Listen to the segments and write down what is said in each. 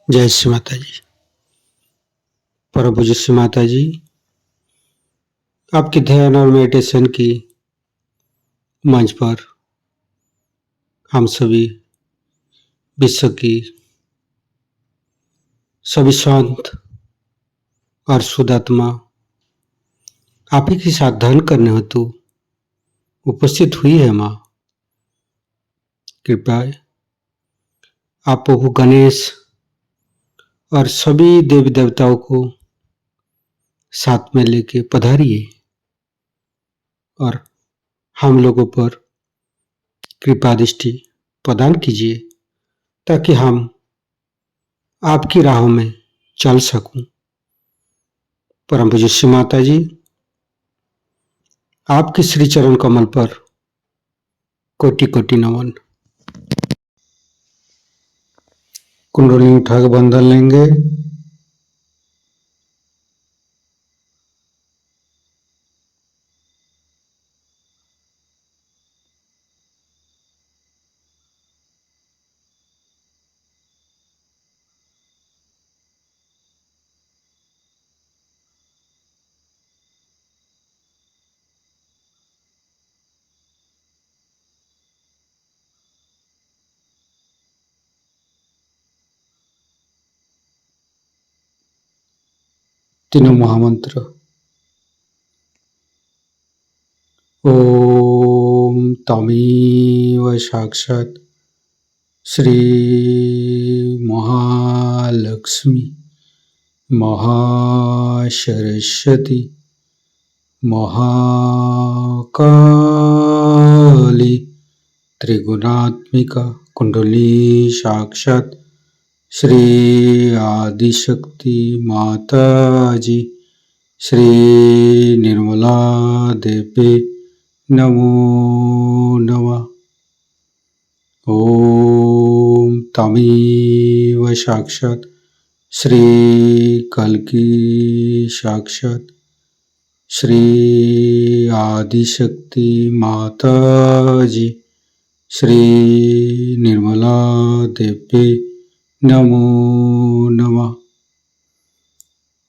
जय श्री माता जी। परम पूज्य श्री माता जी, आपकी ध्यान और मेडिटेशन की मंच पर हम सभी विश्व की सभी शांत और शुद्ध आत्मा आप ही के साथ ध्यान करने हेतु उपस्थित हुई है। माँ कृपया आप प्रभु गणेश और सभी देवी देवताओं को साथ में लेके पधारिए और हम लोगों पर कृपा दृष्टि प्रदान कीजिए ताकि हम आपकी राहों में चल सकूं। परम पूज्य श्री माता जी, आपके श्री चरण कमल पर कोटि कोटि नमन। कुंडली उठा के बंधन लेंगे। तीनों महामंत्र। ओम तमेव साक्षात् श्री महालक्ष्मी महासरस्वती महाकाली त्रिगुणात्मिका कुंडली साक्षात् श्री आदिशक्ति माता जी श्री निर्मला देवी नमो नमः। ओम तमेव साक्षात् श्री कल्की साक्षात् श्री आदिशक्ति माता जी श्री निर्मला देवी नमो नमः।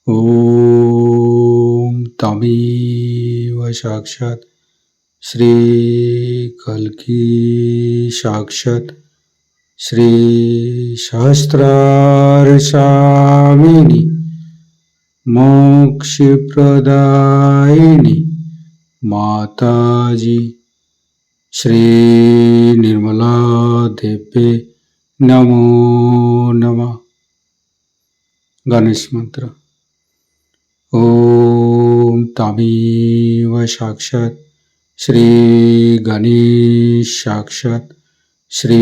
ओम तमेव साक्षात् श्री कल्की साक्षात् श्री सहस्रार स्वामिनी मोक्ष प्रदायिनी माता जी श्री निर्मला देवी नमो नमः। गणेश मंत्र। ओम तमेव साक्षात् श्री गणेश साक्षात् श्री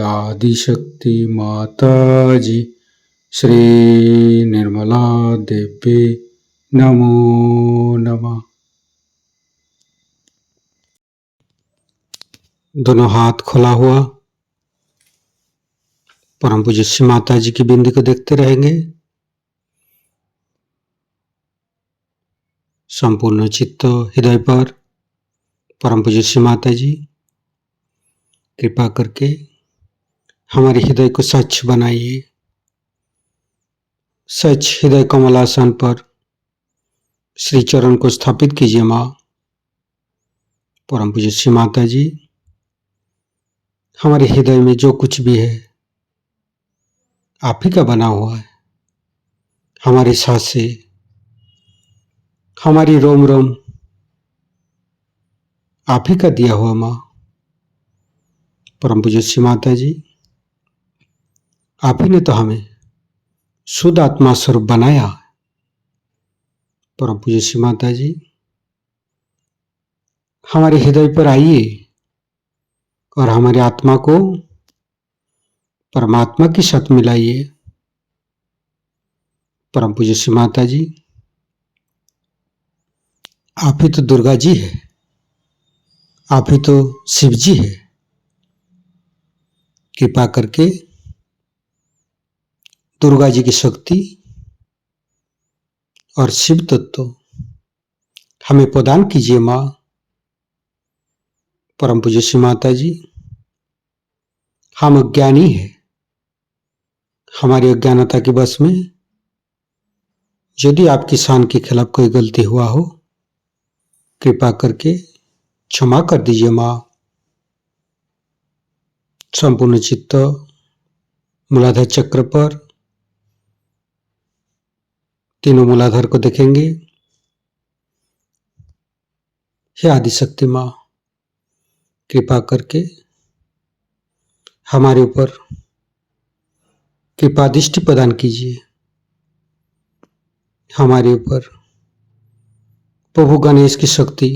आदिशक्ति माता जी श्री निर्मला देवी नमो नमः। दोनों हाथ खुला हुआ परम पूज्य श्री माता जी की बिंदी को देखते रहेंगे। संपूर्ण चित्त हृदय पर परम पूज्य श्री माता जी कृपा करके हमारे हृदय को स्वच्छ बनाइए। स्वच्छ हृदय कमलासन पर श्री चरण को स्थापित कीजिए। माँ परम पूज्य श्री माता जी, हमारे हृदय में जो कुछ भी है आप ही का बना हुआ है। हमारी सांसें, हमारी रोम रोम आप ही का दिया हुआ। माँ परम पूज्य श्री माता जी, आप ही ने तो हमें शुद्ध आत्मा स्वरूप बनाया। परम पूज्य श्री माता जी, हमारे हृदय पर आइए और हमारी आत्मा को परमात्मा के साथ मिलाइए। परम पूज्य श्री माता जी, आप ही तो दुर्गा जी है, आप ही तो शिव जी है। कृपा करके दुर्गा जी की शक्ति और शिव तत्व हमें प्रदान कीजिए। माँ परम पूज्य श्री माता जी, हम अज्ञानी है, हमारी अज्ञानता की बस में यदि आपकी शान के खिलाफ कोई गलती हुआ हो, कृपा करके क्षमा कर दीजिए माँ। संपूर्ण चित्त मूलाधार चक्र पर तीनों मूलाधार को देखेंगे। हे आदिशक्ति माँ, कृपा करके हमारे ऊपर कृपा दृष्टि प्रदान कीजिए। हमारे ऊपर प्रभु गणेश की शक्ति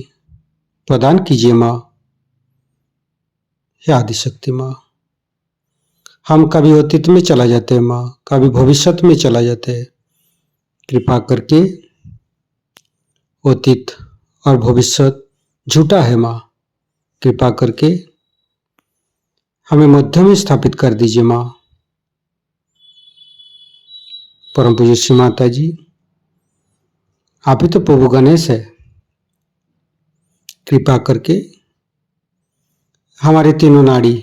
प्रदान कीजिए माँ। हे आदिशक्ति माँ, हम कभी अतीत में चला जाते हैं माँ, कभी भविष्य में चला जाते हैं। कृपा करके अतीत और भविष्य झूठा है माँ, कृपा करके हमें मध्य में स्थापित कर दीजिए माँ। परम पूज्य श्री माता जी, आप ही तो प्रभु गणेश है। कृपा करके हमारे तीनों नाड़ी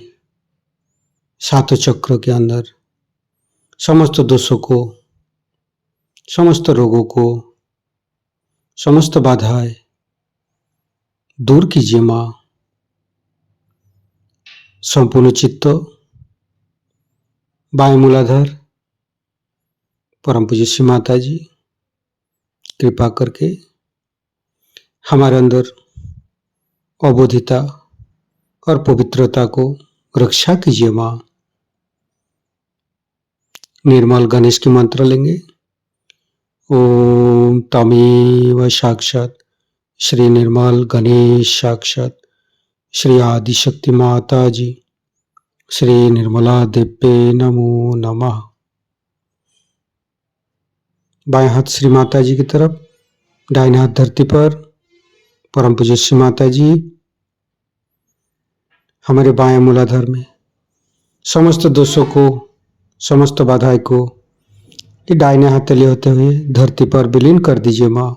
सातों चक्रों के अंदर समस्त दोषों को, समस्त रोगों को, समस्त बाधाएं दूर कीजिए माँ। संपूर्ण चित्त बाएं मूलाधार परम पूज्य श्री माता जी, कृपा करके हमारे अंदर अबोधिता और पवित्रता को रक्षा कीजिए माँ। निर्मल गणेश की मंत्र लेंगे। ओम तमेव साक्षात श्री निर्मल गणेश साक्षात श्री आदिशक्ति माता जी श्री निर्मला देव्ये नमो नमः। बाएं हाथ श्री माता जी की तरफ, दाहिने हाथ धरती पर। परम पूज्य श्री माता जी हमारे बाएं मूलाधार में समस्त दोषों को, समस्त बाधाएं को ये दाहिने हाथ तले होते हुए धरती पर विलीन कर दीजिए माँ।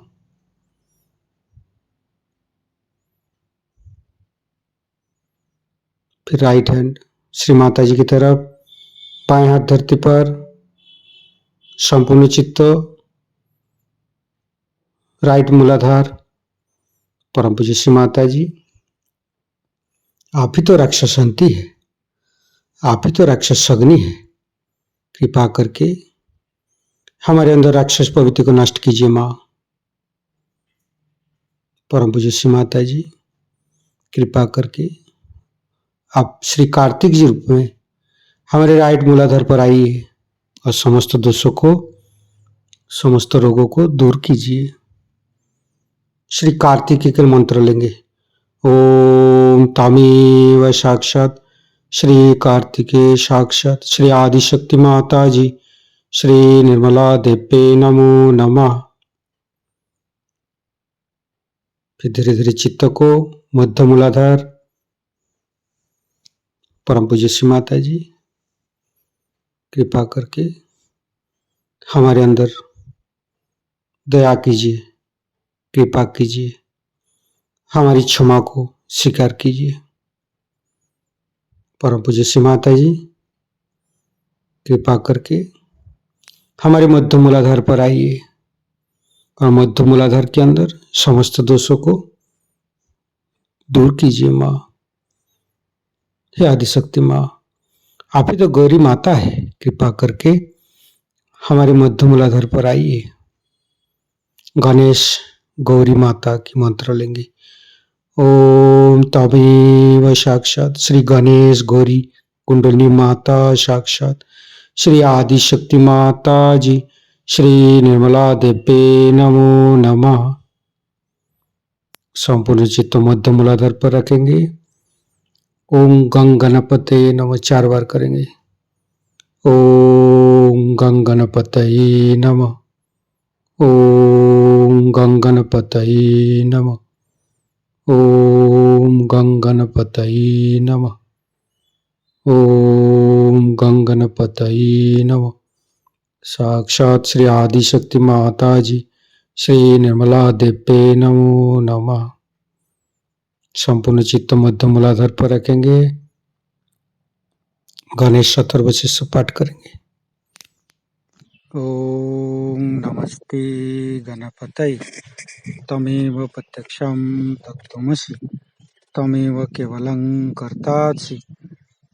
फिर राइट हैंड श्री माता जी की तरफ, बाएं हाथ धरती पर, संपूर्ण चित्त राइट मूलाधार। परम पूज्य श्री माता जी, आप ही तो राक्षसंती है, आप ही तो राक्षस अग्नि है। कृपा करके हमारे अंदर राक्षस प्रवृत्ति को नष्ट कीजिए माँ। परम पूज्य श्री माता जी, कृपा करके आप श्री कार्तिक जी रूप में हमारे राइट मूलाधार पर आइए और समस्त दोषों को, समस्त रोगों को दूर कीजिए। श्री कार्तिक के मंत्र लेंगे। ओम तमेव साक्षात श्री कार्तिके साक्षात श्री आदिशक्ति माता जी श्री निर्मला देव्ये नमो नमः। फिर धीरे धीरे चित्त को मध्य मूलाधार। परम पूज्य श्री माता जी, कृपा करके हमारे अंदर दया कीजिए, कृपा कीजिए, हमारी क्षमा को स्वीकार कीजिए। परम पूज्य श्री माता जी, कृपा करके हमारे मध्य मूलाधार पर आइए और मध्य मूलाधार के अंदर समस्त दोषों को दूर कीजिए माँ। हे आदिशक्ति माँ, आप ही तो गौरी माता है। कृपा करके हमारे मध्य मूलाधार पर आइए। गणेश गौरी माता की मंत्र लेंगे। ओम तमेव साक्षात श्री गणेश गौरी कुंडली माता साक्षात श्री आदिशक्ति माता जी श्री निर्मला देव्ये नमो नमः। संपूर्ण चित्त मध्य मूलाधार पर रखेंगे। ओम गंग गणपते नमः 4 बार करेंगे। ओम गंग गणपतये नमः। ओम गंग गणपतये नमः। ओम गंग गणपतये नमः। ओम गंग गणपतये नमः। साक्षात श्री आदिशक्ति माता जी श्री निर्मला देव्ये नमो नमः। संपूर्ण चित्त मध्य मूलाधार पर रखेंगे। गणेश अथर्वशीष पाठ करेंगे। ओम नमस्ते गणपतये। तमेव प्रत्यक्षं तत्त्वमसि। तमेव केवलं कर्तासि।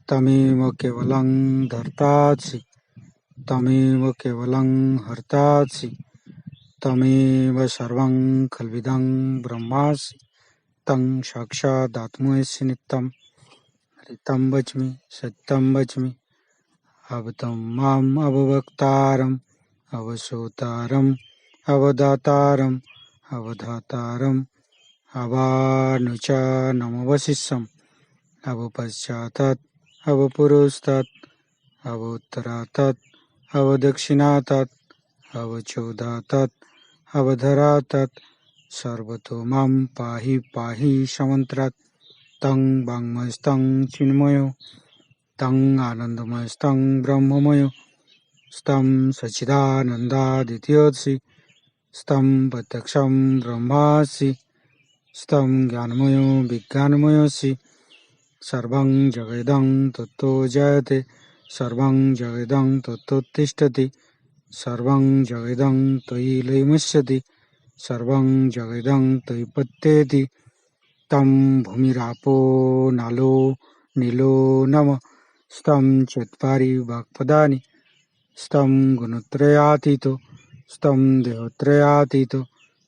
तमेव केवलं धर्तासि। तमेव केवलं हर्तासि। तमेव सर्वं खल्विदं ब्रह्मासि। तं साक्षादात्मसि नित्यं। हरितं वच्मि सत्यं वच्मि अवतं माम् अववक्तारम् अवसोतारम् अवदातारम् अवधातारम् अवानुचानमवशिष्यम् अवपश्चातात् अवपुरस्तात् अवोत्तरातात् अवदक्षिणातात् अवचोदातात् अवधरातात् सर्वतो मां पाहि पाहि समन्त्रात् तं वाङ्मयस्तं चिन्मयो तं आनन्दमयस्तं ब्रह्ममयो स्तं सच्चिदानन्दादित्योऽसि स्तं प्रत्यक्षं ब्रह्मासि स्तं ज्ञानमयो विज्ञानमयोऽसि सर्वं जगदं तत्तो जयते सर्वं जगदं तत्तोत्तिष्ठति सर्वं जगदं त्वयि लयमुच्यते सर्वं जगदं त्वयि पत्येति तं भूमिरापो नालो नीलो नमः स्तं चत्वारि वाक्पदानि स्तं गुणत्रयातीतो स्तं देहत्रयातीतो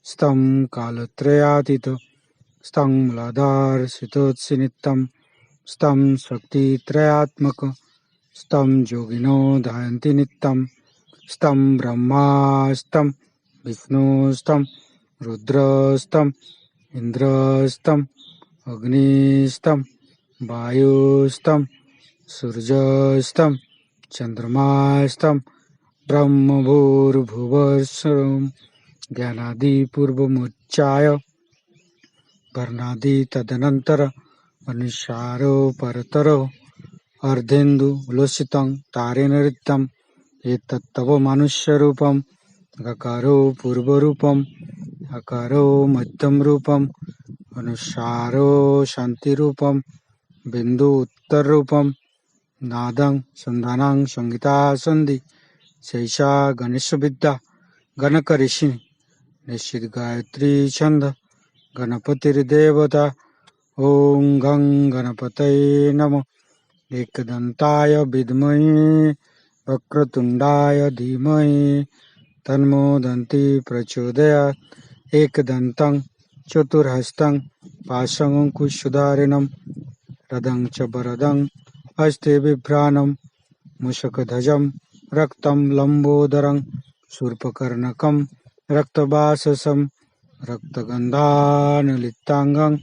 स्तं कालत्रयातीतो स्तं मूलाधारसितोऽसि नित्यं स्तं शक्तित्रयात्मक स्तं योगिनो ध्यायन्ति नित्यं स्तं ब्रह्मा स्तं विष्णुस्तं रुद्रस्तं इन्द्रस्तं अग्निस्तं वायुस्तं सूर्यस्तं चन्द्रमास्तं ब्रह्मभूर्भुवस्सुरं ज्ञानादिपूर्वमुच्चाय वर्णादि तदनन्तर अनुसारो परतरो अर्धेन्दु उल्लसितं तारेण ऋतं एतत्तव मनुष्यरूपम् अकारो पूर्वरूपम् अकारो मध्यम रूपम् अनुसारो शान्तिरूपम् बिन्दु उत्तररूपम् नादं सन्धानं संगीता सन्धि शैषा गणेशविद्या गणकऋषिः निश्चित गायत्री छन्द गणपतिर्देवता ॐ गं गणपतये नमः। एकदन्ताय विद्महे वक्रतुण्डाय धीमहि तन्नो दन्ती प्रचोदयात् एकदन्तं चतुर्हस्तं पाशमङ्कुशधारिणं रदं च वरदं हस्ते बिभ्राणं मूषकध्वजं रक्तं लम्बोदरं शूर्पकर्णकं रक्तवाससं रक्तगन्धानुलिप्ताङ्गं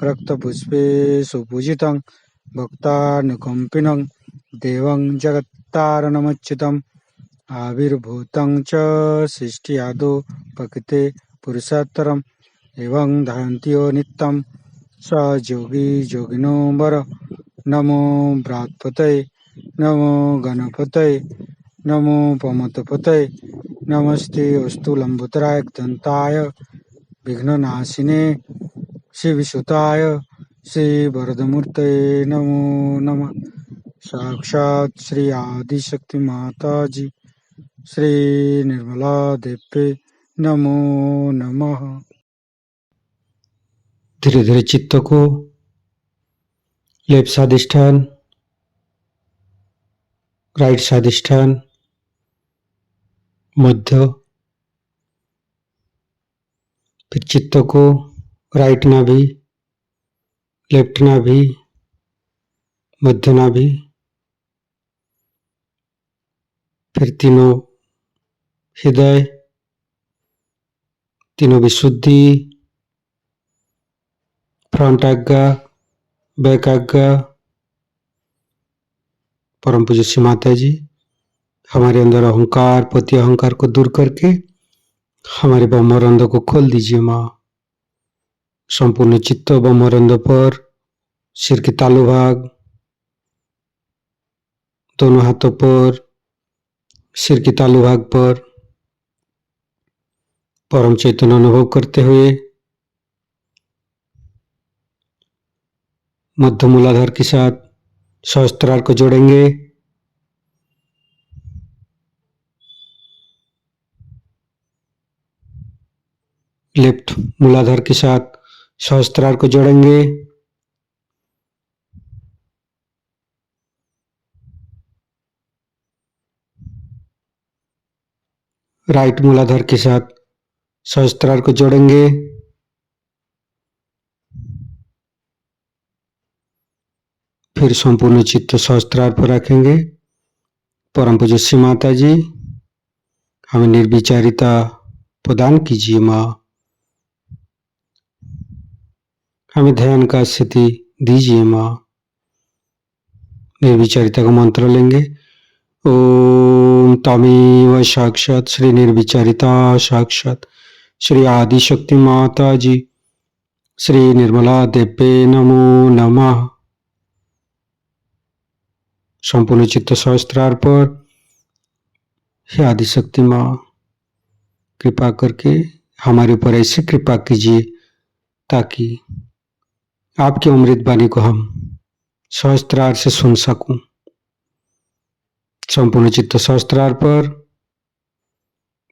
रक्तपुष्पे सुपूजितं भक्तानुकम्पिनं देवं जगत्तारणमच्युतम् आविर्भूतं च सृष्टियादौ प्रकृते पुरुषोत्तरम् एवं ध्यायन्त्यो नित्यं स योगी योगिनो वर नमो बृहत्पतये नमो गणपतये नमो पमतपतये नमस्ते अस्तु लंबोदराय दन्ताय विघ्ननाशिने शिवसुताय श्रीवरदमूर्तये नमो नमः। साक्षात् श्री आदिशक्ति माताजी श्री निर्मला देवी नमो नमः। धीरे धीरे चित्त को लेफ्ट स्वादिष्ठान राइट स्वादिष्ठान मध्य, फिर चित्त को राइट नाभि लेफ्ट नाभि मध्य नाभि, फिर तीनों हृदय तीनों विशुद्धि फ्रंट आज्ञा बैक आज्ञा। परम पूज्य श्री माता जी हमारे अंदर अहंकार पति अहंकार को दूर करके हमारे ब्रह्मरंध्र को खोल दीजिए माँ। संपूर्ण चित्त ब्रह्मरंध्र पर सिर के तालु भाग दोनों हाथों पर सिर के तालु भाग पर परम चैतन्य अनुभव करते हुए मध्य मूलाधार के साथ सहस्त्रार को जोड़ेंगे। लेफ्ट मूलाधार के साथ सहस्त्रार को जोड़ेंगे। राइट मूलाधार के साथ सहस्त्रार को जोड़ेंगे। फिर संपूर्ण चित्त सहस्त्रार पर रखेंगे। परम पूज्य श्री माता जी, हमें निर्विचारिता प्रदान कीजिए माँ। हमें ध्यान का स्थिति दीजिए माँ। निर्विचारिता का मंत्र लेंगे। ओम तमेव साक्षात श्री निर्विचारिता साक्षात श्री आदिशक्ति माता जी श्री निर्मला देवे नमो नमः। संपूर्ण चित्त सहस्त्रार पर, हे आदिशक्ति माँ, कृपा करके हमारे ऊपर ऐसी कृपा कीजिए ताकि आपकी अमृत वाणी को हम सहस्त्रार से सुन सकूं। संपूर्ण चित्त सहस्त्रार पर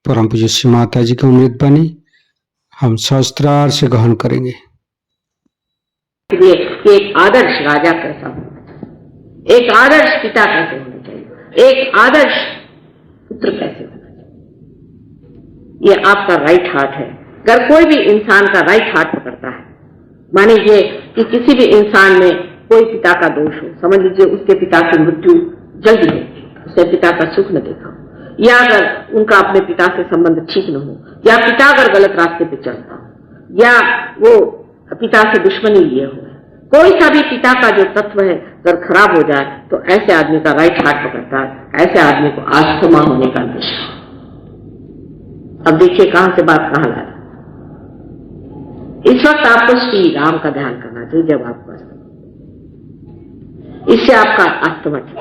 परम पूज्य श्री माता जी की अमृत वाणी हम सहस्त्रार से ग्रहण करेंगे। एक आदर्श राजा कैसा होना चाहिए, एक आदर्श पिता कैसे होना चाहिए, एक आदर्श पुत्र कैसे होना चाहिए, ये आपका राइट हार्ट है। अगर कोई भी इंसान का राइट हार्ट पकड़ता है, मान लीजिए कि किसी भी इंसान में कोई पिता का दोष हो, समझ लीजिए उसके पिता की मृत्यु जल्दी हो, उसने पिता का सुख न देखा हो, या अगर उनका अपने पिता से संबंध ठीक न हो, या पिता अगर गलत रास्ते पे चलता हो, या वो पिता से दुश्मनी लिए हो, कोई सा भी पिता का जो तत्व है अगर खराब हो जाए तो ऐसे आदमी का राइट हार्ट पकड़ता है, ऐसे आदमी को आस्थमा होने का अंदेशा। अब देखिए कहां से बात कहां ला रहा। इस वक्त आपको श्री राम का ध्यान करना चाहिए जब आपको अस्थमा, इससे आपका अस्थमा ठीक।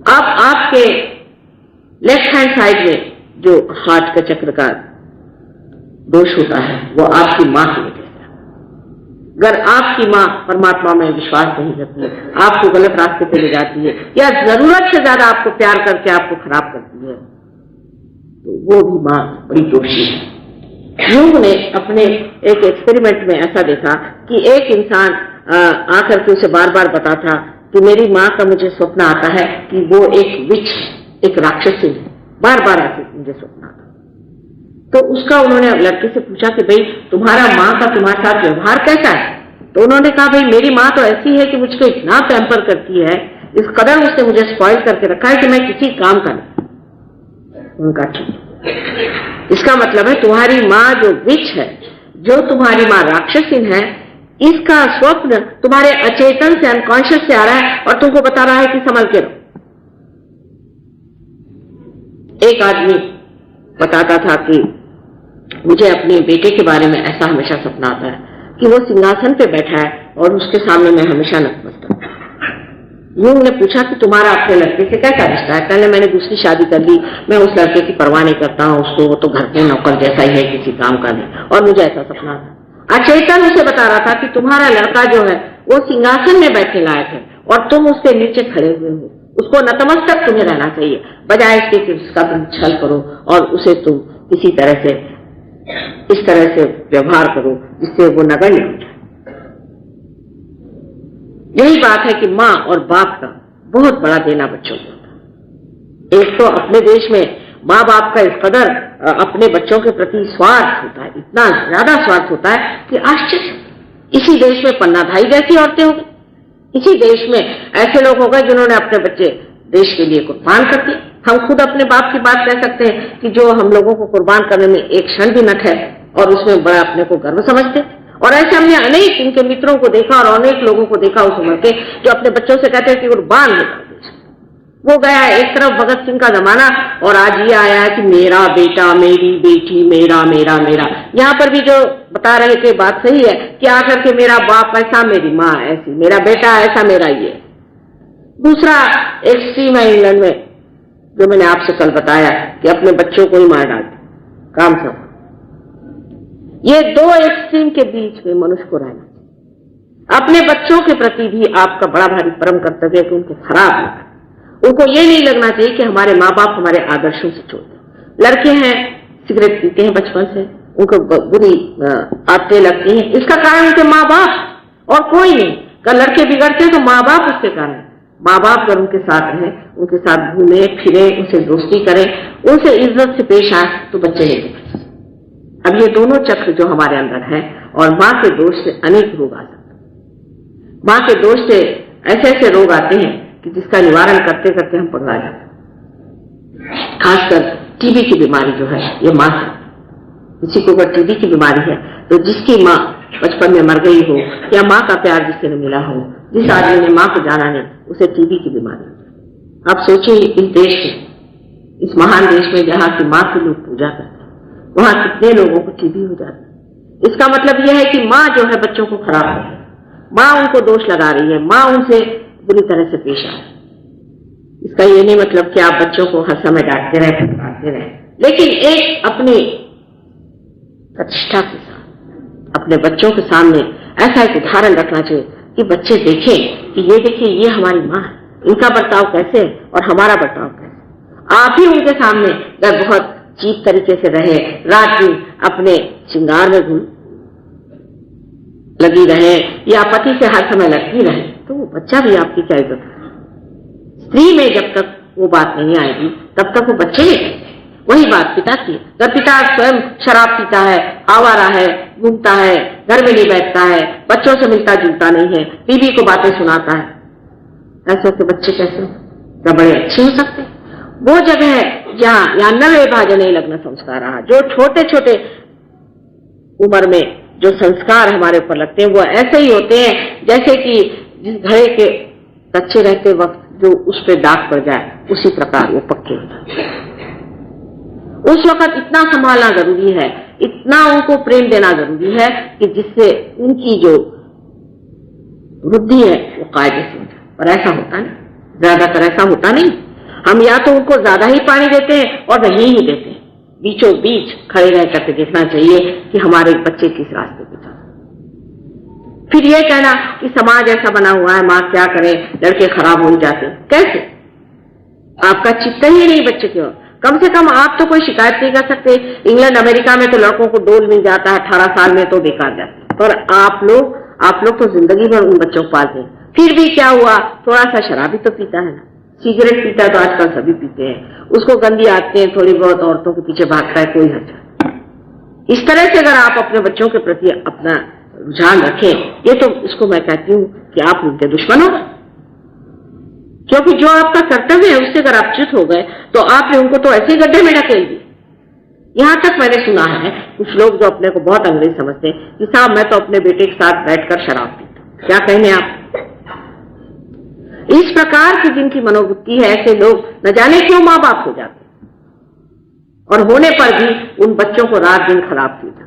अब आपके लेफ्ट हैंड साइड में जो हार्ट का चक्र का दोष होता है वो आपकी मां की वजह से। अगर आपकी मां परमात्मा में विश्वास नहीं करती है, आपको गलत रास्ते पे ले जाती है, या जरूरत से ज्यादा आपको प्यार करके आपको खराब करती है, तो वो भी मां बड़ी दोषी है। यूंग ने अपने एक एक्सपेरिमेंट में ऐसा देखा कि एक इंसान आकर के उसे बार बार बताता कि मेरी मां का मुझे स्वप्न आता है कि वो एक विच, एक राक्षसी है, बार बार ऐसे मुझे स्वप्न आता। तो उसका उन्होंने लड़के से पूछा कि भाई तुम्हारा माँ का तुम्हारे साथ व्यवहार कैसा है? तो उन्होंने कहा भाई मेरी माँ तो ऐसी है कि मुझको इतना पैम्पर करती है, इस कदर उसने मुझे स्पॉइल करके रखा है कि मैं किसी काम का नहीं। उनका ठीक, इसका मतलब है तुम्हारी माँ जो विच है, जो तुम्हारी माँ राक्षसीन है, इसका स्वप्न तुम्हारे अचेतन से, अनकॉन्शियस से आ रहा है और तुमको बता रहा है कि संभल के रहो। एक आदमी बताता था कि मुझे अपने बेटे के बारे में ऐसा हमेशा सपना आता है कि वो सिंहासन पे बैठा है और उसके सामने मैं हमेशा नतमस्तक हूं। यूं ने पूछा कि तुम्हारा अपने लड़के से कैसा रिश्ता है? पहले मैंने दूसरी शादी कर ली, मैं उस लड़के की परवाह नहीं करता हूं, उसको वो तो घर के नौकर जैसा ही है, किसी काम का नहीं, और मुझे ऐसा सपना आता। अचेतन उसे बता रहा था कि तुम्हारा लड़का जो है वो सिंहासन में बैठे लायक है और तुम उसके नीचे खड़े हुए हो, उसको नतमस्तक तुम्हें रहना चाहिए, बजाय इसके कि उसका तुम छल करो और उसे तुम किसी तरह से, इस तरह से व्यवहार करो जिससे वो नगण्य हो जाए। यही बात है कि माँ और बाप का बहुत बड़ा देना बच्चों को होता है। एक तो अपने देश में माँ बाप का इस कदर अपने बच्चों के प्रति स्वार्थ होता है, इतना ज्यादा स्वार्थ होता है कि आश्चर्य। इसी देश में पन्नाधाई जैसी औरतें हो गई, इसी देश में ऐसे लोग हो गए जिन्होंने अपने बच्चे देश के लिए कुर्बान कर दिए। हम खुद अपने बाप की बात कह सकते हैं कि जो हम लोगों को कुर्बान करने में एक क्षण भी न ठहरे और उसमें बड़ा अपने को गर्व समझते। और ऐसे हमने अनेक इनके मित्रों को देखा और अनेक लोगों को देखा उस उम्र के, जो अपने बच्चों से कहते हैं कि कुर्बान हो जाओ। वो गया एक तरफ भगत सिंह का जमाना और आज ये आया है कि मेरा बेटा, मेरी बेटी, मेरा मेरा मेरा। यहाँ पर भी जो बता रहे थे बात सही है कि आकर के मेरा बाप ऐसा, मेरी माँ ऐसी, मेरा बेटा ऐसा, मेरा ये। दूसरा एक्सट्रीम है इंग्लैंड में, जो मैंने आपसे कल बताया कि अपने बच्चों को ही मार डालते, काम सब। ये दो एक्सट्रीम के बीच में मनुष्य को रहना चाहिए। अपने बच्चों के प्रति भी आपका बड़ा भारी परम कर्तव्य है कि उनको खराब लगा, उनको ये नहीं लगना चाहिए कि हमारे माँ बाप हमारे आदर्शों से छोड़ दें। लड़के हैं, सिगरेट पीते हैं बचपन से, उनको बुरी आदतें लगती हैं, इसका कारण उनके माँ बाप और कोई नहीं। अगर लड़के बिगड़ते हैं तो माँ बाप उसके कारण। माँ बाप अगर उनके साथ रहें, उनके साथ घूमे फिरे, उनसे दोस्ती करें, उनसे इज्जत से पेश आए तो बच्चे नहीं बिगड़ते। अब ये दोनों चक्र जो हमारे अंदर है, और माँ के दोष से अनेक रोग आ जाते हैं। माँ के दोष से ऐसे ऐसे रोग आते हैं कि जिसका निवारण करते करते हम पगला जाते हैं। खासकर टीबी की बीमारी जो है ये माँ से। किसी को अगर टीबी की बीमारी है तो जिसकी माँ बचपन में मर गई हो या माँ का प्यार जिससे न मिला हो, जिस आदमी ने माँ को जाना नहीं, उसे टीबी की बीमारी है। आप सोचिए इस देश में, इस महान देश में जहाँ की माँ की लोग पूजा करते हैं, वहां कितने लोगों को टीबी हो जाती है। इसका मतलब यह है कि माँ जो है बच्चों को खराब कर रही है, माँ उनको दोष लगा रही है, माँ उनसे बुरी तरह से पेश आ रही है। इसका ये नहीं मतलब कि आप बच्चों को हर समय डांटते रहे, फटकारते रहे, लेकिन एक अपनी प्रतिष्ठा के साथ अपने बच्चों के सामने ऐसा एक उदाहरण रखना चाहिए कि बच्चे देखें कि ये देखिए ये हमारी माँ है, इनका बर्ताव कैसे है और हमारा बर्ताव कैसे। आप ही उनके सामने अगर बहुत चीप तरीके से रहे, रात दिन अपने श्रृंगार में लगी रहे या पति से हर समय लड़ती रहे, तो वो बच्चा भी आपकी क्या इज्जत है। स्त्री में जब तक वो बात नहीं आएगी तब तक वो बच्चे नहीं। वही बात पिता की। जब पिता स्वयं शराब पीता है, आवारा है, घूमता है, घर में नहीं बैठता है, बच्चों से मिलता जुलता नहीं है, बीवी को बातें सुनाता है, ऐसे के बच्चे कैसे क्या बड़े अच्छे हो सकते हैं। वो जगह है जहाँ 90 भाजन नहीं लगना संस्कार रहा। जो छोटे छोटे उम्र में जो संस्कार हमारे ऊपर लगते हैं वो ऐसे ही होते हैं जैसे कि जिस घड़े के कच्चे रहते वक्त जो उस पर दाग पड़ जाए, उसी प्रकार वो पक्के हो जाते। उस वक्त इतना संभालना जरूरी है, इतना उनको प्रेम देना जरूरी है कि जिससे उनकी जो बुद्धि है वो कायदे से हो जाए। पर ऐसा होता नहीं, ज्यादातर ऐसा होता नहीं। हम या तो उनको ज्यादा ही पानी देते हैं और नहीं ही देते हैं। बीचों बीच खड़े रह करके देखना चाहिए कि हमारे बच्चे किस रास्ते पे चल। फिर ये कहना कि समाज ऐसा बना हुआ है, माँ क्या करे, लड़के खराब हो जाते। कैसे? आपका चित्त ही नहीं बच्चे की ओर। कम से कम आप तो कोई शिकायत नहीं कर सकते। इंग्लैंड अमेरिका में तो लड़कों को डोल मिल जाता है, 18 साल में तो बेकार जाते। और आप लोग तो जिंदगी भर उन बच्चों को पालते हैं। फिर भी क्या हुआ, थोड़ा सा शराबी तो पीता है ना, सिगरेट पीता तो आजकल सभी पीते हैं, उसको गंदी आदतें थोड़ी बहुत औरतों के पीछे भागता है, कोई हर्ज नहीं। इस तरह से अगर आप अपने बच्चों के प्रति अपना रुझान रखें, ये तो इसको मैं कहती हूँ कि आप उनके दुश्मन हो। क्योंकि जो आपका कर्तव्य है उससे अगर आप च्युत हो गए तो आपने उनको तो ऐसे गड्ढे में ढकेल दिए। यहां तक मैंने सुना है कुछ लोग जो अपने को बहुत अंग्रेज समझते हैं कि साहब मैं तो अपने बेटे के साथ बैठकर शराब पीता। क्या कहने आप? इस प्रकार की जिनकी मनोवृत्ति है, ऐसे लोग न जाने क्यों माँ बाप हो जाते और होने पर भी उन बच्चों को रात दिन खराब पीता।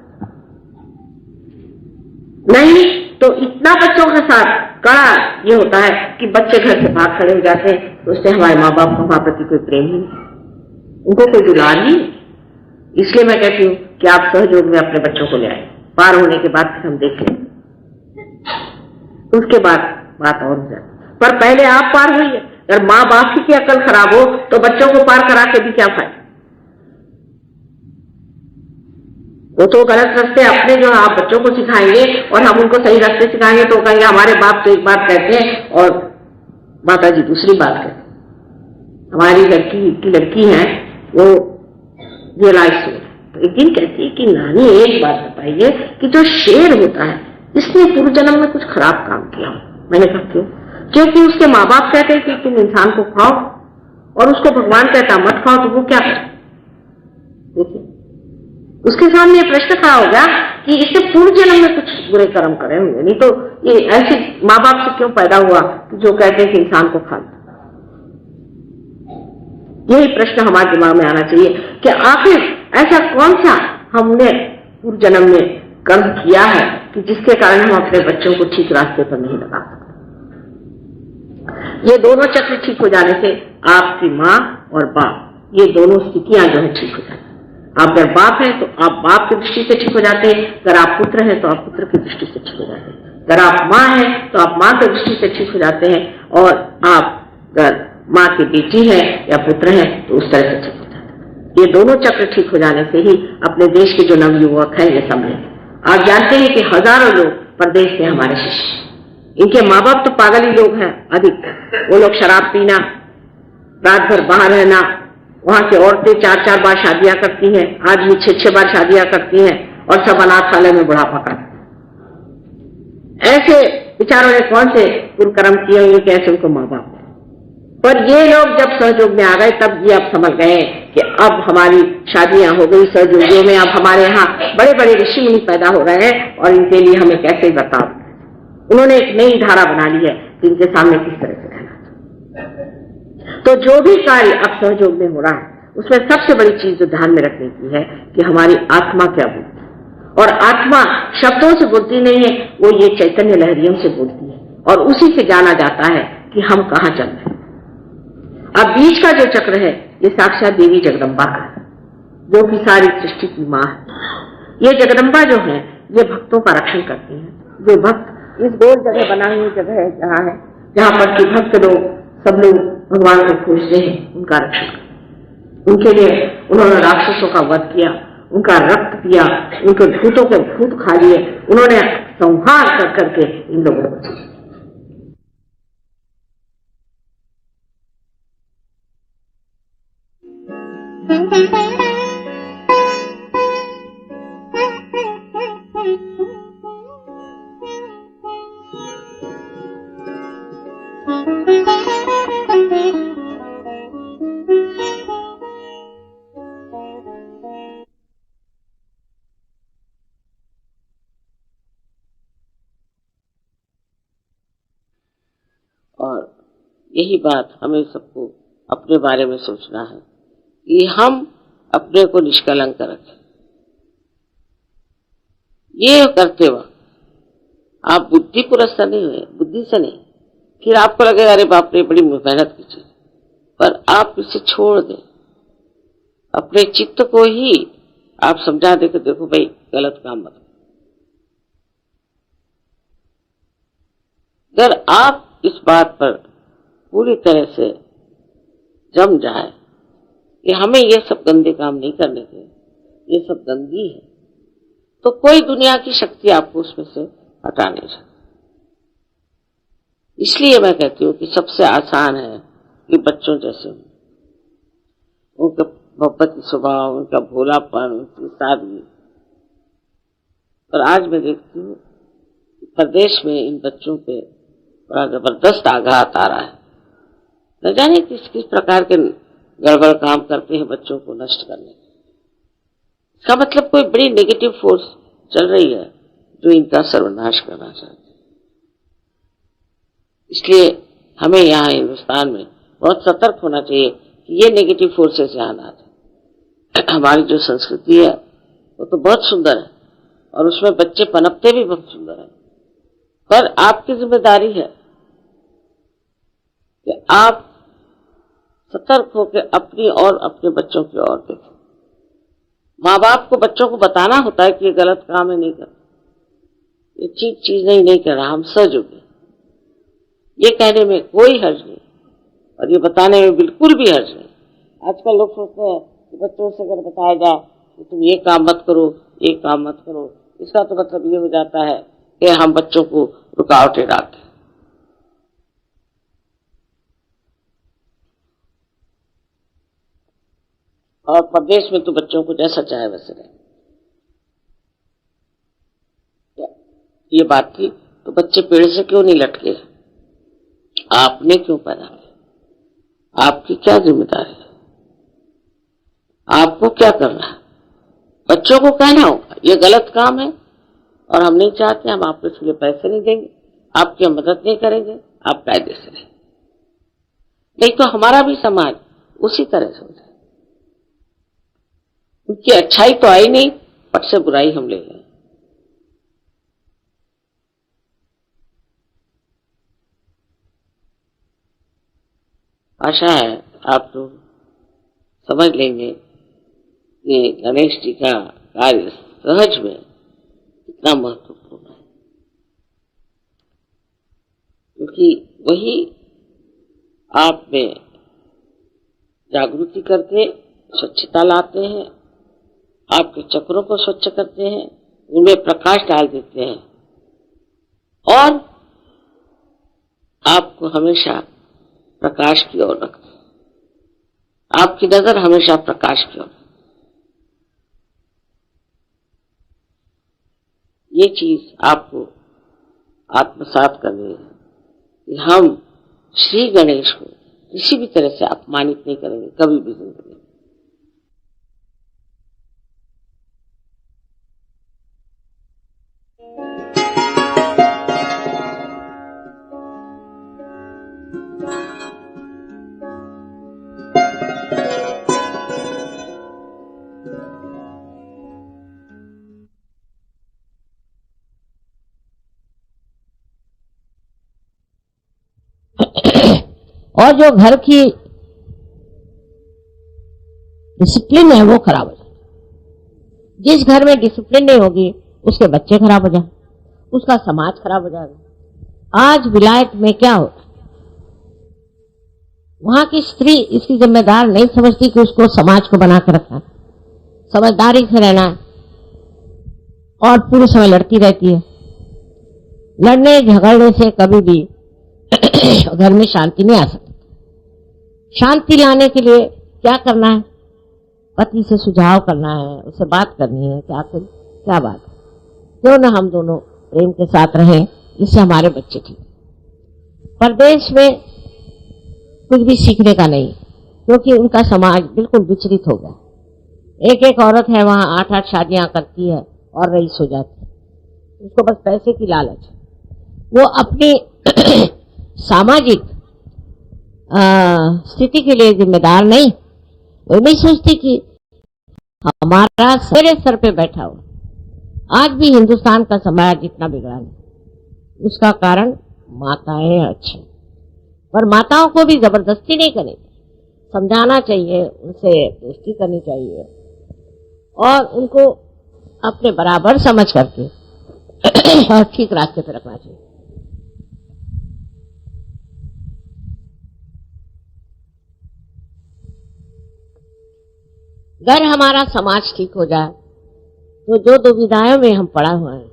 नहीं तो इतना बच्चों के साथ कड़ा ये होता है कि बच्चे घर से भाग खड़े हो जाते हैं, तो उससे हमारे माँ बाप को हमारे प्रति कोई प्रेम ही नहीं, उनको कोई दुलार ही नहीं। इसलिए मैं कहती हूँ कि आप सहयोग में अपने बच्चों को ले आए। पार होने के बाद फिर हम देख लें, उसके बाद बात और हो जाती। पर पहले आप पार होइए। अगर माँ बाप की अकल खराब हो तो बच्चों को पार करा के भी क्या फायदा। वो तो गलत रास्ते अपने जो आप बच्चों को सिखाएंगे और हम उनको सही रास्ते सिखाएंगे तो कहेंगे हमारे बाप तो एक बात कहते हैं और माता जी दूसरी बात कहते हैं। हमारी लड़की है वो रियलाइज हो, तो एक दिन कहती है कि नानी एक बात बताइए कि जो शेर होता है इसने पूर्व जन्म में कुछ खराब काम किया हो। मैंने कहा क्यों? क्योंकि उसके माँ बाप कहते हैं कि तुम इंसान को खाओ और उसको भगवान कहता मत खाओ, तो वो क्या करे? देखिए उसके सामने ये प्रश्न खड़ा होगा कि इससे पूर्व जन्म में कुछ बुरे कर्म करे होंगे, नहीं तो ये ऐसे माँ बाप से क्यों पैदा हुआ जो कहते हैं कि इंसान को खा। यही प्रश्न हमारे दिमाग में आना चाहिए कि आखिर ऐसा कौन सा हमने पूर्व जन्म में कर्म किया है कि जिसके कारण हम अपने बच्चों को ठीक रास्ते पर नहीं लगा सकते। ये दोनों चक्र ठीक हो जाने से आपकी माँ और बाप, ये दोनों स्थितियां जो है ठीक हो जाती। आप अगर बाप हैं तो आप बाप की दृष्टि से ठीक हो जाते हैं, अगर आप पुत्र हैं तो आप पुत्र की दृष्टि से ठीक हो जाते हैं, अगर आप माँ हैं तो आप माँ की दृष्टि से ठीक हो जाते हैं, और आप अगर माँ की बेटी है या पुत्र है तो उस तरह से ठीक हो जाते हैं। ये दोनों चक्र ठीक हो जाने से ही अपने देश के जो नवयुवक हैं ये संभले। आप जानते हैं कि हजारों लोग परदेश से हमारे शिष्य, इनके माँ बाप तो पागल ही लोग हैं अधिक। वो लोग शराब पीना, रात भर बाहर रहना, वहां की औरतें 4-4 बार शादियां करती हैं, आदमी 6-6 बार शादियां करती हैं और सब अनाथालय में बुढ़ापा करते। ऐसे बेचारों ने कौन से कुकर्म किए होंगे, कैसे उनको माँ बाप। पर ये लोग जब सहयोग में आ गए तब ये अब समझ गए कि अब हमारी शादियां हो गई सहयोगियों में, अब हमारे यहाँ बड़े बड़े ऋषि मुनि पैदा हो रहे हैं और इनके लिए हमें कैसे बताओ। उन्होंने एक नई धारा बना ली है कि इनके सामने किस तरह से रहना। तो जो भी कार्य अब सहयोग में हो रहा है उसमें सबसे बड़ी चीज जो ध्यान में रखने की है कि हमारी आत्मा क्या बोलती है। और आत्मा शब्दों से बोलती नहीं है, वो ये चैतन्य लहरियों से बोलती है और उसी से जाना जाता है कि हम कहाँ चल रहे हैं। अब बीच का जो चक्र है ये साक्षात देवी जगदम्बा का है, जो कि सारी सृष्टि की माँ है। ये जगदम्बा जो है ये भक्तों का रक्षण करती है। जो भक्त इस गोल जगह बना हुई जगह है जहाँ पर कि भक्त लोग सब लोग भगवान को खोजते हैं, उनका रक्षण करते। उनके लिए उन्होंने राक्षसों का वध किया, उनका रक्त पिया, उनके भूतों के भूत खा लिए, उन्होंने संहार कर करके इन लोगों को बचाया। और यही बात हमें सबको अपने बारे में सोचना है कि हम अपने को निष्कलंक रखें। ये करते वक्त आप बुद्धि पुरस्ता नहीं हुए, बुद्धि से नहीं, फिर आपको लगेगा अरे बाप रे बड़ी मेहनत की चीज, पर आप इसे छोड़ दें। अपने चित्त को ही आप समझा दे कि देखो भाई गलत काम मत। अगर आप इस बात पर पूरी तरह से जम जाए कि हमें ये सब गंदे काम नहीं करने थे, ये सब गंदगी है, तो कोई दुनिया की शक्ति आपको उसमें से हटा नहीं सकती। इसलिए मैं कहती हूँ कि सबसे आसान है कि बच्चों जैसे उनका मोहब्बती स्वभाव, उनका भोलापन, उनकी सादगी। और आज मैं देखती हूँ प्रदेश में इन बच्चों पे बड़ा जबरदस्त आघात आ रहा है। न जाने किस किस प्रकार के गड़बड़ काम करते हैं बच्चों को नष्ट करने। इसका मतलब कोई बड़ी नेगेटिव फोर्स चल रही है जो इनका सर्वनाश करना चाहती है। इसलिए हमें यहाँ हिंदुस्तान में बहुत सतर्क होना चाहिए कि ये नेगेटिव फोर्सेस यहाँ ना आए। हमारी जो संस्कृति है वो तो बहुत सुंदर है और उसमें बच्चे पनपते भी बहुत सुंदर है, पर आपकी जिम्मेदारी है कि आप सतर्क होकर अपनी और अपने बच्चों की ओर देखें। माँ बाप को बच्चों को बताना होता है कि ये गलत काम है, नहीं करना, ये ठीक चीज नहीं करना, हम सहयोगी। ये कहने में कोई हर्ज नहीं और ये बताने में बिल्कुल भी हर्ज नहीं। आजकल लोग सोचते हैं कि बच्चों से अगर बताया जाए कि तुम ये काम मत करो, ये काम मत करो, इसका तो मतलब ये हो जाता है कि हम बच्चों को रुकावटें डालते हैं। और प्रदेश में तो बच्चों को जैसा चाहे वैसे रहे। ये बात थी तो बच्चे पेड़ से क्यों नहीं लटके? आपने क्यों पैदा किया? आपकी क्या जिम्मेदारी है? आपको क्या करना है? बच्चों को कहना होगा ये गलत काम है और हम नहीं चाहते, हम आपको इसके लिए पैसे नहीं देंगे, आपकी मदद नहीं करेंगे, आप कायदे से रहें। नहीं तो हमारा भी समाज उसी तरह से हो जाए। उनकी अच्छाई तो आई नहीं, पट से बुराई हम ले गए। आशा है आप लोग समझ लेंगे कि गणेश जी का कार्य सहज में कितना महत्वपूर्ण है, क्योंकि वही आप में जागृति करके स्वच्छता लाते हैं, आपके चक्रों को स्वच्छ करते हैं, उनमें प्रकाश डाल देते हैं और आपको हमेशा प्रकाश की ओर रखते हैं। आपकी नजर हमेशा प्रकाश की ओर। ये चीज आपको आत्मसात करनी है कि हम श्री गणेश को किसी भी तरह से अपमानित नहीं करेंगे कभी भी जिंदगी में। और जो घर की डिसिप्लिन है वो खराब हो जाए। जिस घर में डिसिप्लिन नहीं होगी उसके बच्चे खराब हो जाए, उसका समाज खराब हो जाएगा। आज विलायत में क्या होता है, वहां की स्त्री इसकी जिम्मेदार नहीं समझती कि उसको समाज को बना कर रखना है, समझदारी से रहना है, और पूरे समय लड़ती रहती है। लड़ने झगड़ने से कभी भी घर में शांति नहीं आ सकती। शांति लाने के लिए क्या करना है, पति से सुझाव करना है, उससे बात करनी है कि आखिर क्या बात है, क्यों ना हम दोनों प्रेम के साथ रहें, जिससे हमारे बच्चे ठीक। परदेश में कुछ भी सीखने का नहीं, क्योंकि उनका समाज बिल्कुल विचलित हो गया। एक एक औरत है वहां 8-8 शादियां करती है और रईस हो जाती है, उसको बस पैसे की लालच। वो अपनी सामाजिक स्थिति के लिए जिम्मेदार नहीं, वो नहीं सोचती कि हमारा मेरे सर पे बैठा हुआ। आज भी हिंदुस्तान का समाज जितना बिगड़ा नहीं, उसका कारण माताएं अच्छी, पर माताओं को भी जबरदस्ती नहीं करनी, समझाना चाहिए, उनसे दोस्ती करनी चाहिए और उनको अपने बराबर समझ करके और ठीक रास्ते पर रखना चाहिए। अगर हमारा समाज ठीक हो जाए तो जो दुविधाओं में हम पड़ा हुआ है,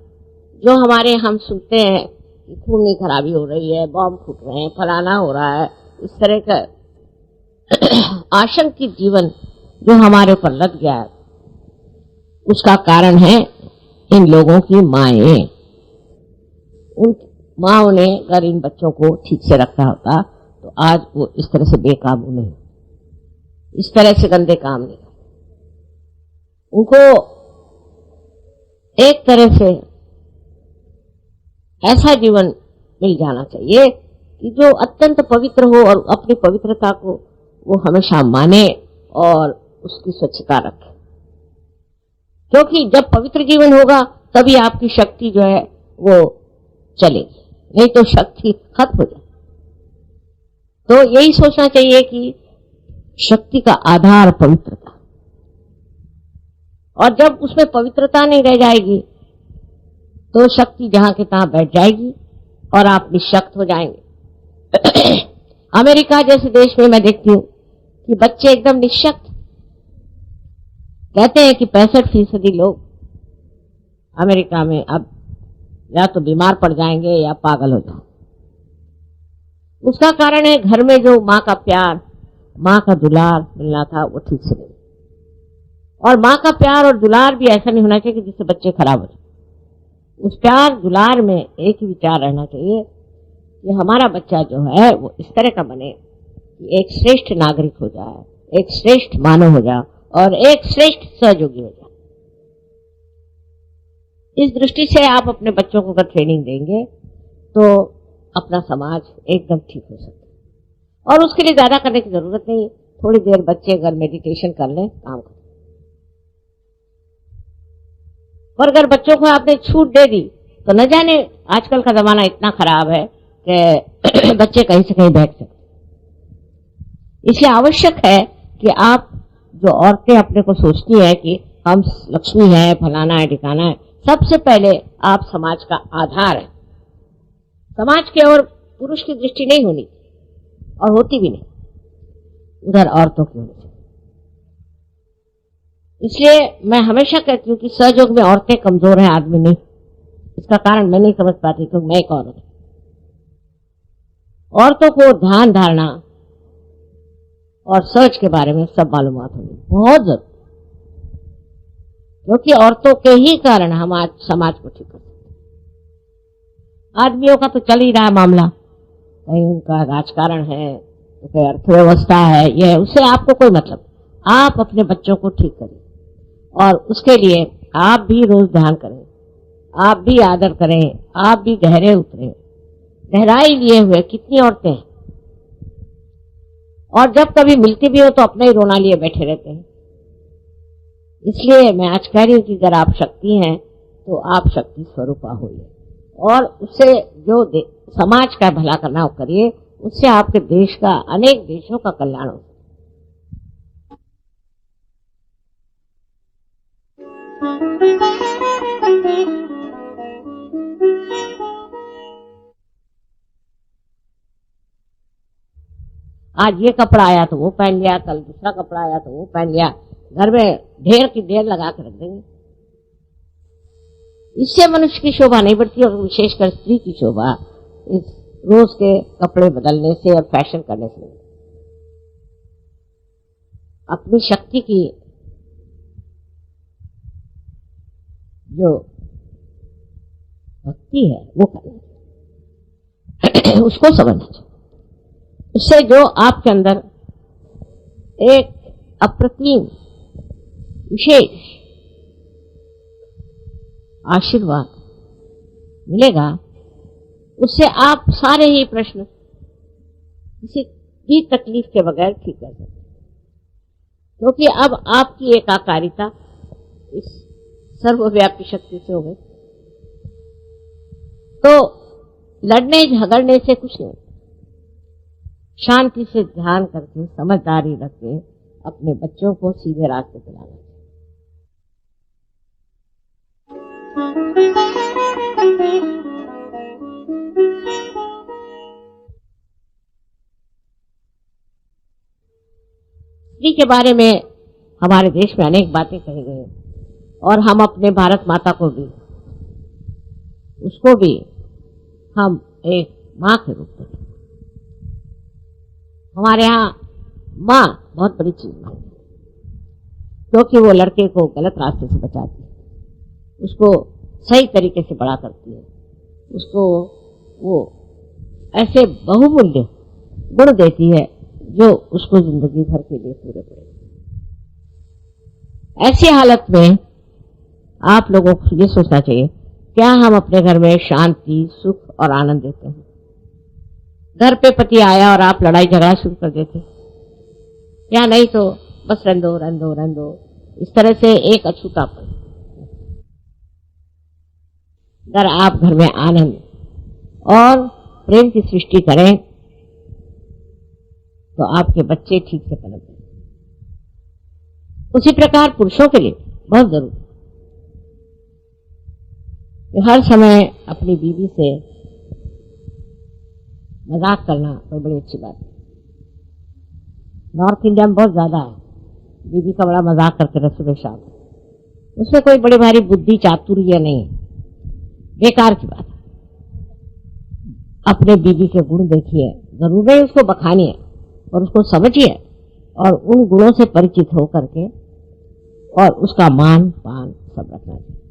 जो हमारे हम सुनते हैं कि खून की खराबी हो रही है, बॉम्ब फूट रहे हैं, फलाना हो रहा है, इस तरह का आशंकित जीवन जो हमारे ऊपर लग गया है, उसका कारण है इन लोगों की माएं। उन माओं ने अगर इन बच्चों को ठीक से रखा होता तो आज वो इस तरह से बेकाबू नहीं, इस तरह से गंदे काम नहीं। उनको एक तरह से ऐसा जीवन मिल जाना चाहिए कि जो अत्यंत पवित्र हो और अपनी पवित्रता को वो हमेशा माने और उसकी स्वच्छता रखे, क्योंकि जब पवित्र जीवन होगा तभी आपकी शक्ति जो है वो चलेगी, नहीं तो शक्ति खत्म हो जाए। तो यही सोचना चाहिए कि शक्ति का आधार पवित्रता, और जब उसमें पवित्रता नहीं रह जाएगी तो शक्ति जहां के तहां बैठ जाएगी और आप निशक्त हो जाएंगे। अमेरिका जैसे देश में मैं देखती हूं कि बच्चे एकदम निशक्त, कहते हैं कि 65% लोग अमेरिका में अब या तो बीमार पड़ जाएंगे या पागल हो जाएंगे। उसका कारण है घर में जो माँ का प्यार, माँ का दुलार मिलना था वो ठीक से नहीं। और माँ का प्यार और दुलार भी ऐसा नहीं होना चाहिए कि जिससे बच्चे खराब हो जाए। उस प्यार दुलार में एक ही विचार रहना चाहिए कि हमारा बच्चा जो है वो इस तरह का बने कि एक श्रेष्ठ नागरिक हो जाए, एक श्रेष्ठ मानव हो जाए और एक श्रेष्ठ सहयोगी हो जाए। इस दृष्टि से आप अपने बच्चों को अगर ट्रेनिंग देंगे तो अपना समाज एकदम ठीक हो सकता है। और उसके लिए ज्यादा करने की जरूरत नहीं, थोड़ी देर बच्चे अगर मेडिटेशन कर लें, काम करें। पर अगर बच्चों को आपने छूट दे दी तो न जाने, आजकल का जमाना इतना खराब है कि बच्चे कहीं से कहीं बैठ सकते। इसलिए आवश्यक है कि आप जो औरतें अपने को सोचती हैं कि हम लक्ष्मी हैं, फलाना है, ठिकाना है, सबसे पहले आप समाज का आधार है। समाज की ओर पुरुष की दृष्टि नहीं होनी और होती भी नहीं, उधर औरतों की होनी चाहिए। इसलिए मैं हमेशा कहती हूँ कि सहयोग में औरतें कमजोर हैं, आदमी नहीं। इसका कारण मैं नहीं समझ पाती क्योंकि मैं एक औरत हूं। औरतों को ध्यान धारणा और सोच के बारे में सब मालूमात होनी बहुत जरूरी, क्योंकि औरतों के ही कारण हम आज समाज को ठीक कर सकते हैं। आदमियों का तो चल ही रहा मामला, कहीं उनका राजकारण है तो कहीं अर्थव्यवस्था है, यह उससे आपको कोई मतलब। आप अपने बच्चों को ठीक करें और उसके लिए आप भी रोज ध्यान करें, आप भी आदर करें, आप भी गहरे उतरें। गहराई लिए हुए कितनी औरतें हैं, और जब कभी मिलती भी हो तो अपने ही रोना लिए बैठे रहते हैं। इसलिए मैं आज कह रही हूं कि अगर आप शक्ति हैं तो आप शक्ति स्वरूपा होइए, और उससे जो समाज का भला करना हो करिए, उससे आपके देश का, अनेक देशों का कल्याण हो। आज ये कपड़ा आया तो वो पहन लिया, कल दूसरा कपड़ा आया तो वो पहन लिया, घर में ढेर की ढेर लगा कर रख देंगे। इससे मनुष्य की शोभा नहीं बढ़ती, और विशेषकर स्त्री की शोभा इस रोज के कपड़े बदलने से और फैशन करने से। अपनी शक्ति की जो भक्ति है वो करना, उसको समझना चाहिए। उससे जो आपके अंदर एक अप्रतिम विशेष आशीर्वाद मिलेगा, उससे आप सारे ही प्रश्न किसी भी तकलीफ के बगैर ठीक कर सकते हैं, क्योंकि अब आपकी एकाकारिता इस सर्वव्यापी शक्ति से हो गई। तो लड़ने झगड़ने से कुछ नहीं, शांति से ध्यान करके, समझदारी रख के अपने बच्चों को सीधे रास्ते पे लाना। स्त्री के बारे में हमारे देश में अनेक बातें कही गई, और हम अपने भारत माता को भी, उसको भी हम एक माँ के रूप में, हमारे यहाँ माँ बहुत बड़ी चीज मानती है, क्योंकि वो लड़के को गलत रास्ते से बचाती है, उसको सही तरीके से बड़ा करती है, उसको वो ऐसे बहुमूल्य गुण देती है जो उसको जिंदगी भर के लिए पूरे पड़े। ऐसी हालत में आप लोगों को ये सोचना चाहिए, क्या हम अपने घर में शांति, सुख और आनंद देते हैं? घर पे पति आया और आप लड़ाई झगड़ा शुरू कर देते, या नहीं तो बस रंदो रंदो रंदो, इस तरह से एक अछूतापन। अगर आप घर में आनंद और प्रेम की सृष्टि करें तो आपके बच्चे ठीक से पनपते हैं। उसी प्रकार पुरुषों के लिए बहुत जरूरी है हर समय अपनी बीवी से मजाक करना कोई बड़ी अच्छी बात है। नॉर्थ इंडिया में बहुत ज्यादा है, बीवी का बड़ा मजाक करके रहे सुबह शाम। उसमें कोई बड़ी भारी बुद्धि चातुर्य नहीं है, बेकार की बात है। अपने बीवी के गुण देखिए, जरूर नहीं उसको बखानिए, और उसको समझिए, और उन गुणों से परिचित हो करके और उसका मान पान सब रखना चाहिए।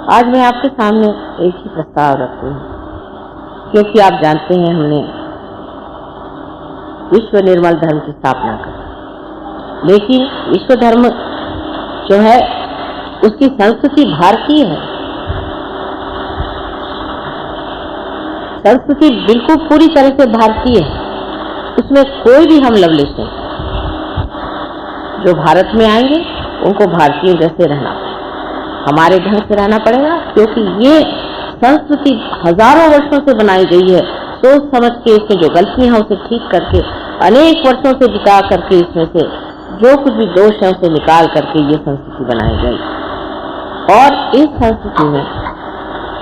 आज मैं आपके सामने एक ही प्रस्ताव रखती हूँ, क्योंकि आप जानते हैं हमने विश्व निर्मल धर्म की स्थापना की, लेकिन विश्व धर्म जो है उसकी संस्कृति भारतीय है। संस्कृति बिल्कुल पूरी तरह से भारतीय है, उसमें कोई भी हम लवलेश नहीं। जो भारत में आएंगे उनको भारतीय जैसे रहना, हमारे ढंग से रहना पड़ेगा, क्योंकि ये संस्कृति हजारों वर्षों से बनाई गई है, सोच समझ के इसमें जो गलतियां हैं उसे ठीक करके, अनेक वर्षों से बिता करके इसमें से जो कुछ भी दोष है उसे निकाल करके ये संस्कृति बनाई गई। और इस संस्कृति में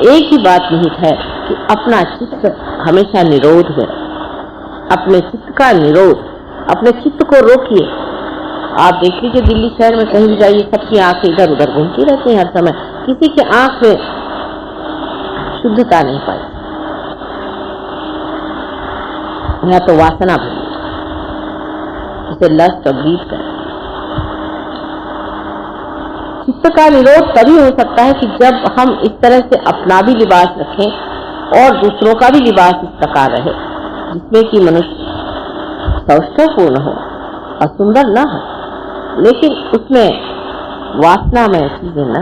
एक ही बात निहित है कि अपना चित्त हमेशा निरोध है, अपने चित्त का निरोध, अपने चित्त को रोकिए। आप देख लीजिए दिल्ली शहर में कहीं भी जाइए, सबकी आंखें इधर उधर घूमती रहती हैं हर समय, किसी के आंख में शुद्धता नहीं पाई, या तो वासना भरी, इसे लस्ट और ग्रीड कर। चित्त का निरोध तभी हो सकता है कि जब हम इस तरह से अपना भी लिबास रखें और दूसरों का भी लिबास इस प्रकार रहे जिसमें कि मनुष्य सौष्ठवपूर्ण हो और सुंदर न हो, लेकिन उसमें वासना में चीजें न।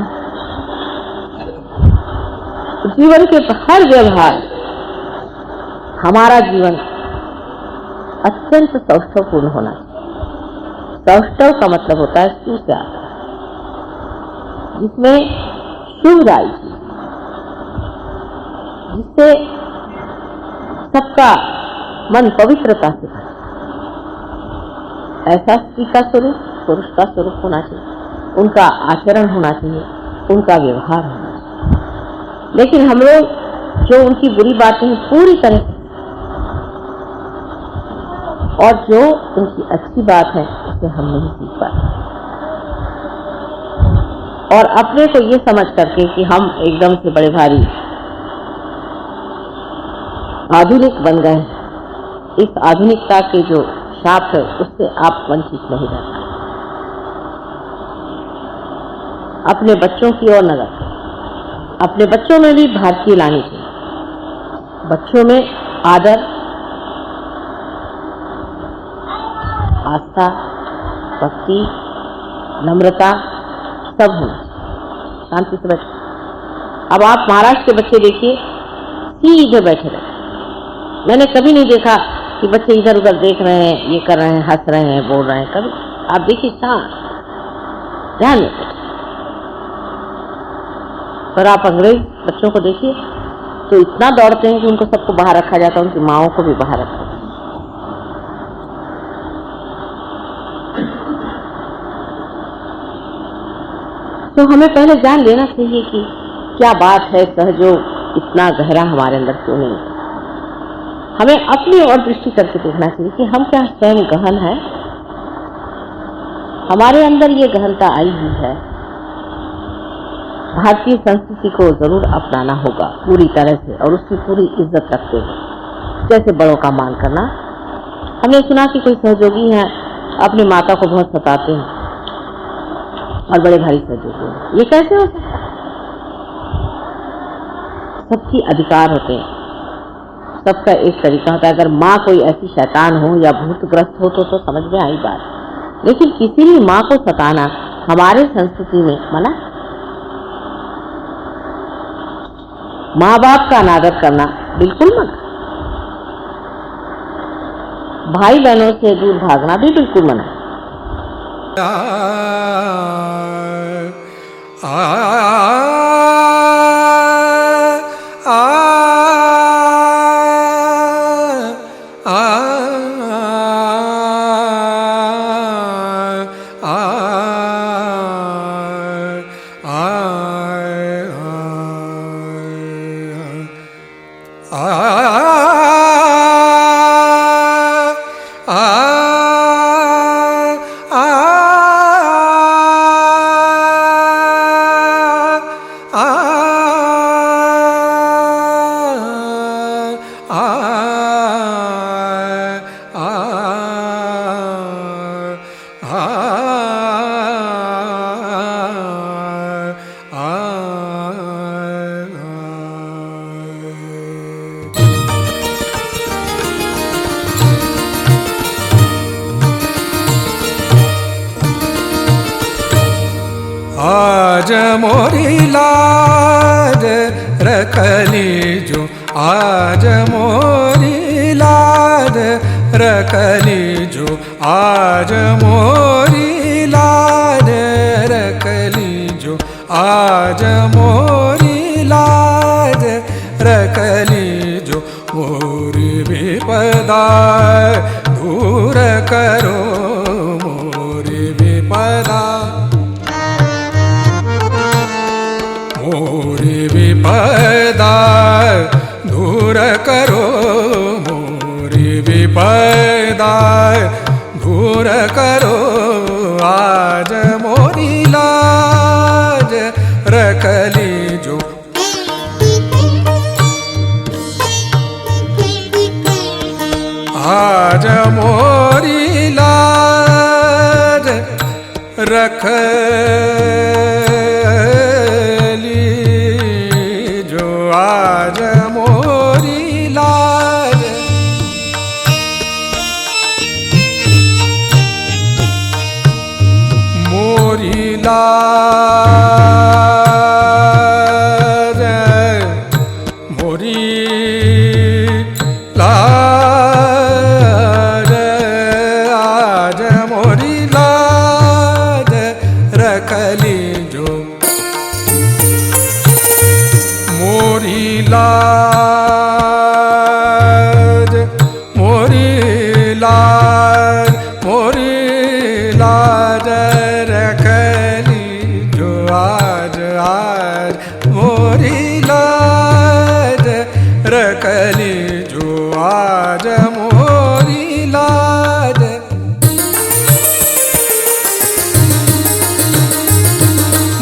जीवन के हर व्यवहार, हमारा जीवन अत्यंत सौष्ठवपूर्ण होना चाहिए। सौष्ठव का मतलब होता है सु से आता है, जिसमें शुभदायी चीज, जिससे सबका मन पवित्रता से भरे, ऐसा स्त्री का स्वरूप, पुरुष का स्वरूप होना चाहिए, उनका आचरण होना चाहिए, उनका व्यवहार होना चाहिए। लेकिन हम लोग जो उनकी बुरी बातें हैं पूरी तरह से, और जो उनकी अच्छी बात है उसे हम नहीं सीख पाते, और अपने को ये समझ करके कि हम एकदम से बड़े भारी आधुनिक बन गए हैं, इस आधुनिकता के जो शाप है उससे आप वंचित नहीं रह पाए। अपने बच्चों की ओर नजर, अपने बच्चों में भी भारतीय लानी चाहिए। बच्चों में आदर, आस्था, भक्ति, नम्रता सब होना चाहिए। शांति से बैठे। अब आप महाराष्ट्र के बच्चे देखिए, सीधे बैठे रहते। मैंने कभी नहीं देखा कि बच्चे इधर उधर देख रहे हैं, ये कर रहे हैं, हंस रहे हैं, बोल रहे हैं। कभी आप देखिए शांत ध्यान में बैठे। पर आप अंग्रेज बच्चों को देखिए तो इतना दौड़ते हैं कि उनको सबको बाहर रखा जाता है, उनकी माओं को भी बाहर रखा जाता है। तो हमें पहले जान लेना चाहिए कि क्या बात है, सहयोग इतना गहरा हमारे अंदर क्यों नहीं है। हमें अपनी ओर दृष्टि करके देखना चाहिए कि हम क्या स्वयं गहन है, हमारे अंदर ये गहनता आई हुई है। भारतीय संस्कृति को जरूर अपनाना होगा पूरी तरह से, और उसकी पूरी इज्जत रखते हुए। जैसे बड़ों का मान करना। हमने सुना कि कोई सहयोगी हैं, अपनी माता को बहुत सताते हैं और बड़े भारी सहयोगी हैं। ये कैसे हो सकता है? सबकी अधिकार होते हैं, सबका एक तरीका होता है। अगर माँ कोई ऐसी शैतान हो या भूतग्रस्त हो तो समझ में आई बात, लेकिन किसी भी माँ को सताना हमारे संस्कृति में मना। माँ बाप का अनादर करना बिल्कुल मना। भाई बहनों से दूर भागना भी बिल्कुल मना। आज मोरी लाज रखली जो, आज मोरी लाज रखली जो, आज मोरी लाज रखली जो, आज मोरी लाज रखली जो मोरी विपदा दूर करो मोरी विपदा मोरी विपदा दूर करो मोरी विपदा दूर करो आज मोरी लाज रखली जो आज मोरी लाज रखली जो आज मोरी लाज मोरी लाज मोरी लाज आज मोरी लाज रखली जो मोरी लाज मोरी लाज मोरी लाज रखली जो आज आज मोरी लाज रखली जो आज मोरी लाज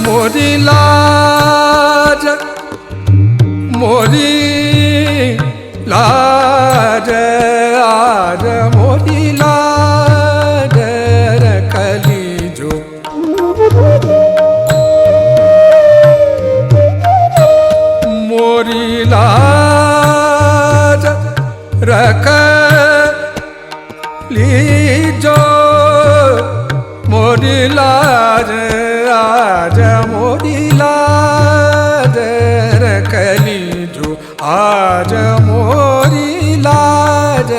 मोरी लाज मोरी लाज आज मोरी लाज रखली जो मोरी लाज रखली जो मोरी लाज आज मोरी लाज रखली जो आज मोरी लाज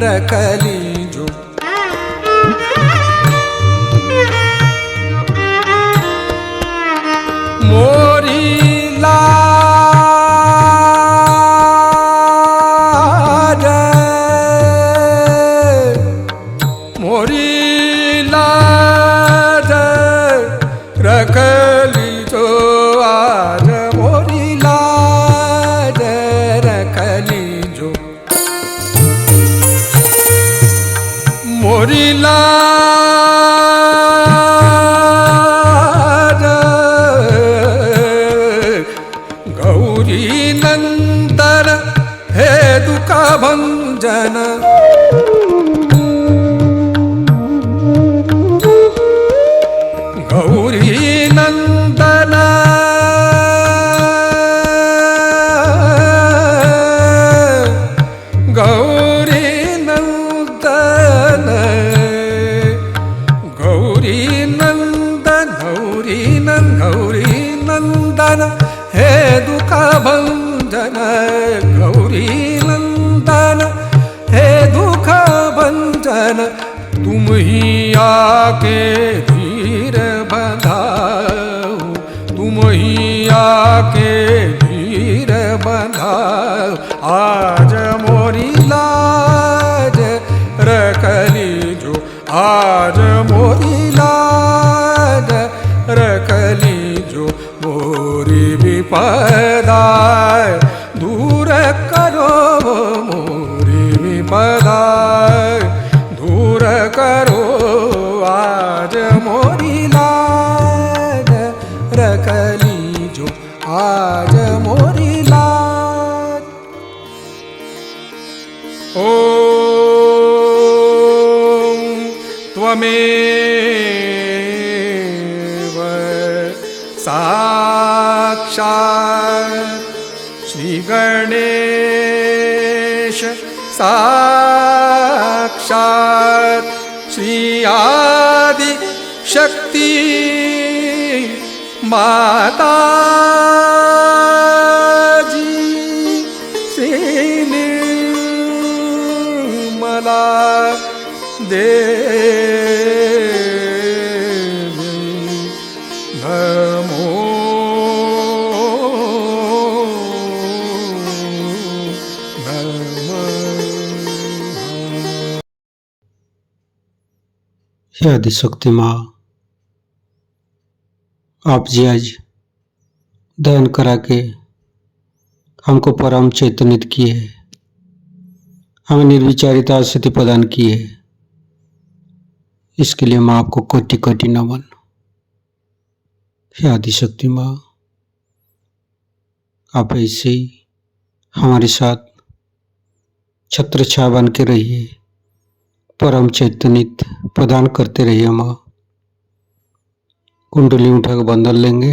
रखली जो मोरी लाज मोरी लाज रखली जो आज मोरी लाज रखली जो मोरी लाज गौरी नंदन हे दुख भंजन गौरी नंदन गौरी नंदन गौरी नंदन गौरी गौरी नंदन हे दुख भंजन गौरी नंदन हे दुख भंजन तुम ही आके धीर बंधाओ तुम ही आके धीर बंधाओ आज मोरी लाज रखली जो आज मोरी लाज रखली जो मोरी विपदा दूर करो मोरी विपदा दूर करो आज मोरी लाज रखली जो आज मोरी लाज ओम त्वमेव साक्षात् श्री गणेश साक्षात् श्री आदि शक्ति माता जी श्री निर्मला देवी नमो हे आदिशक्ति माँ, आप जी आज ध्यान करा के हमको परम चैतन्यित किए, हमें निर्विचारिता स्थिति प्रदान की है। इसके लिए माँ आपको कोटि कोटि नमन। हे आदिशक्ति माँ, आप ऐसे ही हमारे साथ छत्र छाया बन के रहिए, परम चैतन्यित प्रदान करते रहिए माँ। कुंडली उठा के बंधन लेंगे।